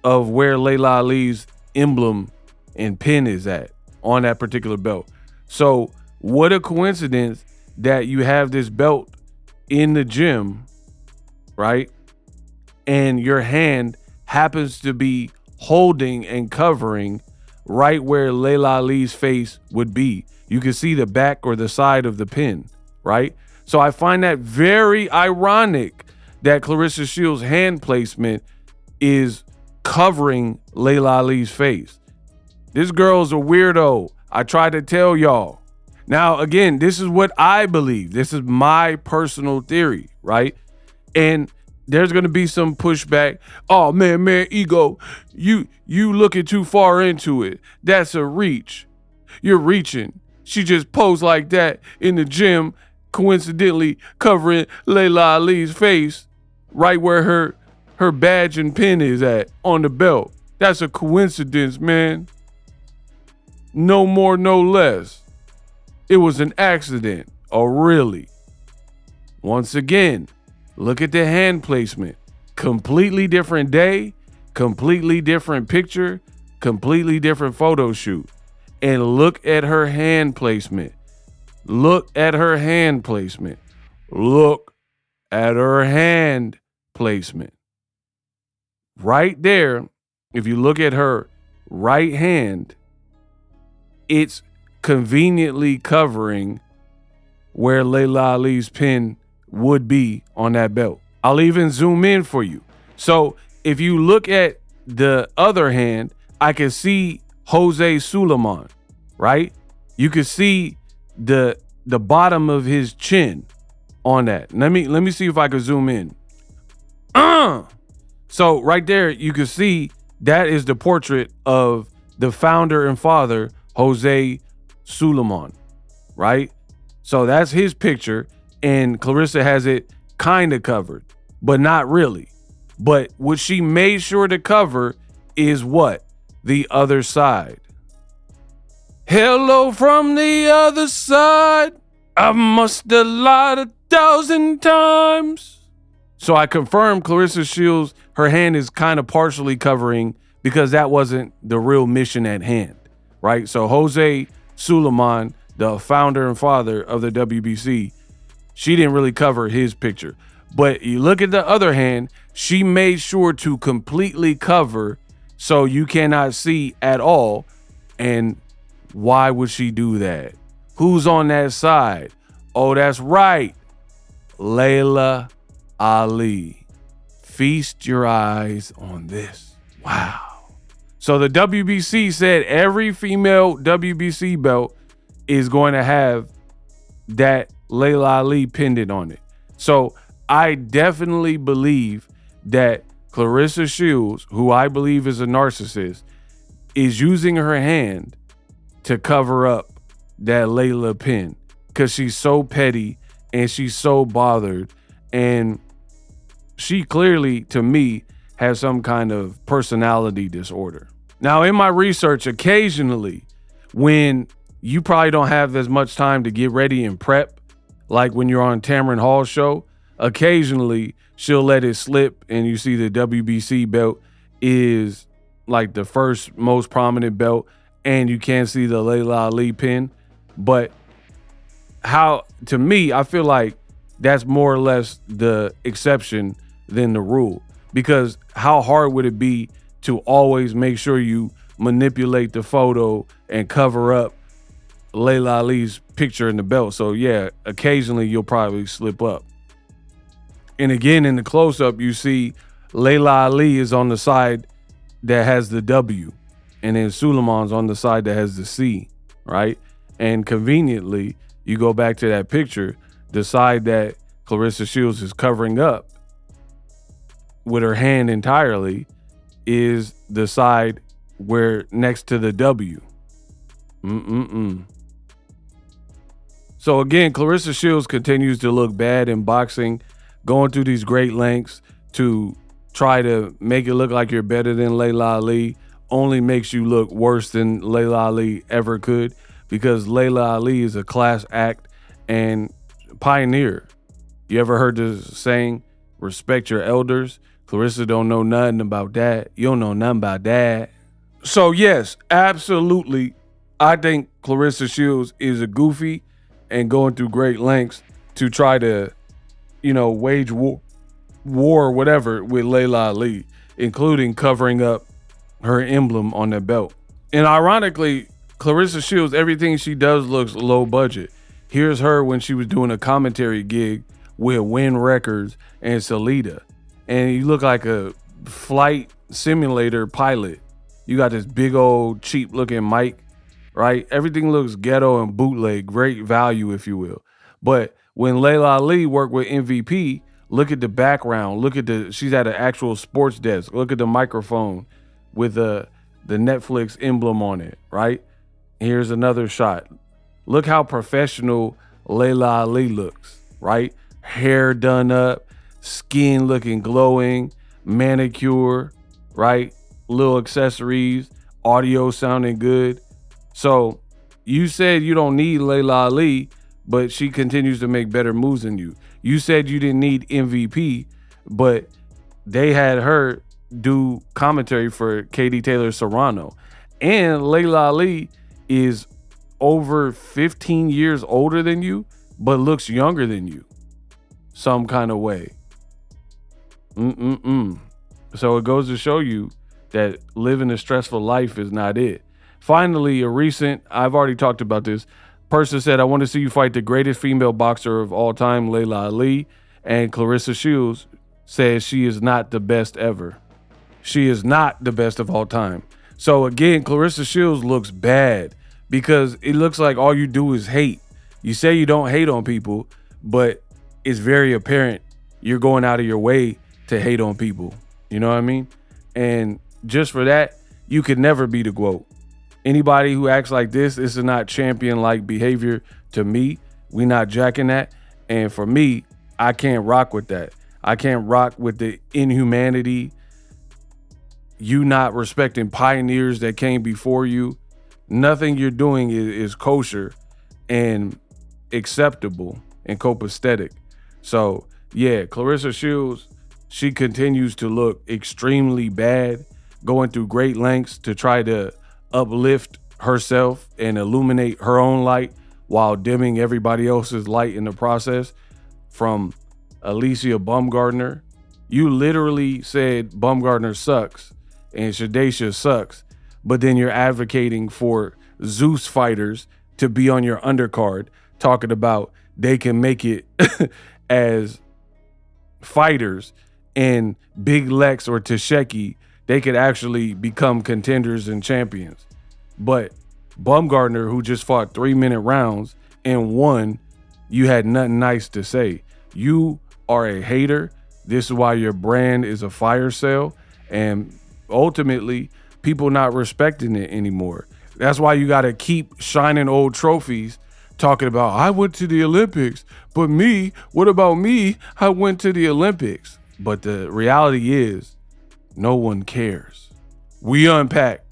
of where Laila Ali's emblem and pin is at on that particular belt. So what a coincidence that you have this belt in the gym, right? And your hand happens to be holding and covering right where Laila Ali's face would be. You can see the back or the side of the pin, right? So I find that very ironic that Claressa Shields' hand placement is covering Laila Ali's face. This girl's a weirdo. I tried to tell y'all. Now, again, this is what I believe. This is my personal theory, right? And there's going to be some pushback. Oh, man, ego, you looking too far into it. That's a reach. You're reaching. She just posed like that in the gym, coincidentally covering Laila Ali's face right where her badge and pin is at on the belt. That's a coincidence, man. No more, no less. It was an accident. Oh, really? Once again, look at the hand placement. Completely different day, completely different picture, completely different photo shoot. And look at her hand placement. Look at her hand placement. Look at her hand placement. Right there, if you look at her right hand, it's conveniently covering where Laila Ali's pin would be on that belt. I'll even zoom in for you. So if you look at the other hand, I can see Jose Suleiman, right? You can see the bottom of his chin on that. Let me see if I can zoom in. So right there, you can see that is the portrait of the founder and father, Jose Suleiman, right? So that's his picture, and Claressa has it kind of covered, but not really. But what she made sure to cover is what? The other side. Hello from the other side. I must have lied 1,000 times. So I confirmed Claressa Shields, her hand is kind of partially covering because that wasn't the real mission at hand, right? So Jose Suleiman, the founder and father of the WBC, she didn't really cover his picture. But you look at the other hand, she made sure to completely cover so you cannot see at all. And why would she do that? Who's on that side? Oh, that's right. Laila Ali. Feast your eyes on this. Wow. So the WBC said every female WBC belt is going to have that Laila Ali pendant on it. So I definitely believe that Claressa Shields, who I believe is a narcissist, is using her hand to cover up that Laila pin because she's so petty and she's so bothered, and she clearly, to me, has some kind of personality disorder. Now, in my research, occasionally, when you probably don't have as much time to get ready and prep, like when you're on Tamron Hall's show, occasionally she'll let it slip and you see the WBC belt is like the first most prominent belt and you can't see the Laila Ali pin. But to me, I feel like that's more or less the exception than the rule, because how hard would it be to always make sure you manipulate the photo and cover up Laila Ali's picture in the belt? So yeah, occasionally you'll probably slip up. And again, in the close-up, you see Laila Ali is on the side that has the W, and then Suleiman's on the side that has the C, right? And conveniently, you go back to that picture, the side that Claressa Shields is covering up with her hand entirely is the side where next to the W. So again, Claressa Shields continues to look bad in boxing, going through these great lengths to try to make it look like you're better than Laila Ali only makes you look worse than Laila Ali ever could, because Laila Ali is a class act and pioneer. You ever heard the saying, respect your elders? Claressa don't know nothing about that. You don't know nothing about that. So yes, absolutely, I think Claressa Shields is a goofy and going through great lengths to try to, wage war or whatever with Laila Ali, including covering up her emblem on that belt. And ironically, Claressa Shields, everything she does looks low budget. Here's her when she was doing a commentary gig with Win Records and Salida, and you look like a flight simulator pilot. You got this big old cheap looking mic, right? Everything looks ghetto and bootleg, great value, if you will. But when Laila Ali worked with MVP, look at the background. Look at she's at an actual sports desk. Look at the microphone with the Netflix emblem on it, right? Here's another shot. Look how professional Laila Ali looks, right? Hair done up, skin looking glowing, manicure, right? Little accessories, audio sounding good. So you said you don't need Laila Ali, but she continues to make better moves than you. You said you didn't need MVP, but they had her do commentary for Katie Taylor Serrano. And Laila Ali is over 15 years older than you, but looks younger than you some kind of way. So it goes to show you that living a stressful life is not it. Finally, I've already talked about this, person said, I want to see you fight the greatest female boxer of all time, Laila Ali. And Claressa Shields says she is not the best ever. She is not the best of all time. So again, Claressa Shields looks bad because it looks like all you do is hate. You say you don't hate on people, but it's very apparent you're going out of your way to hate on people. You know what I mean? And just for that, you could never be the GOAT. Anybody who acts like this is not champion-like behavior to me. We not jacking that. And for me, I can't rock with that. I can't rock with the inhumanity. You not respecting pioneers that came before you. Nothing you're doing is kosher and acceptable and copacetic. So yeah, Claressa Shields, she continues to look extremely bad, going through great lengths to try to uplift herself and illuminate her own light while dimming everybody else's light in the process. From ALYCIA BAUMGARDNER, you literally said BAUMGARDNER sucks and SHADASIA sucks, but then you're advocating for Zeus fighters to be on your undercard, talking about they can make it as fighters, and Big Lex or Tasheki, they could actually become contenders and champions. But BAUMGARDNER, who just fought 3-minute rounds and won, you had nothing nice to say. You are a hater. This is why your brand is a fire sale, and ultimately people not respecting it anymore. That's why you got to keep shining old trophies, talking about, I went to the Olympics, but me, what about me? I went to the Olympics. But the reality is, no one cares. We unpack.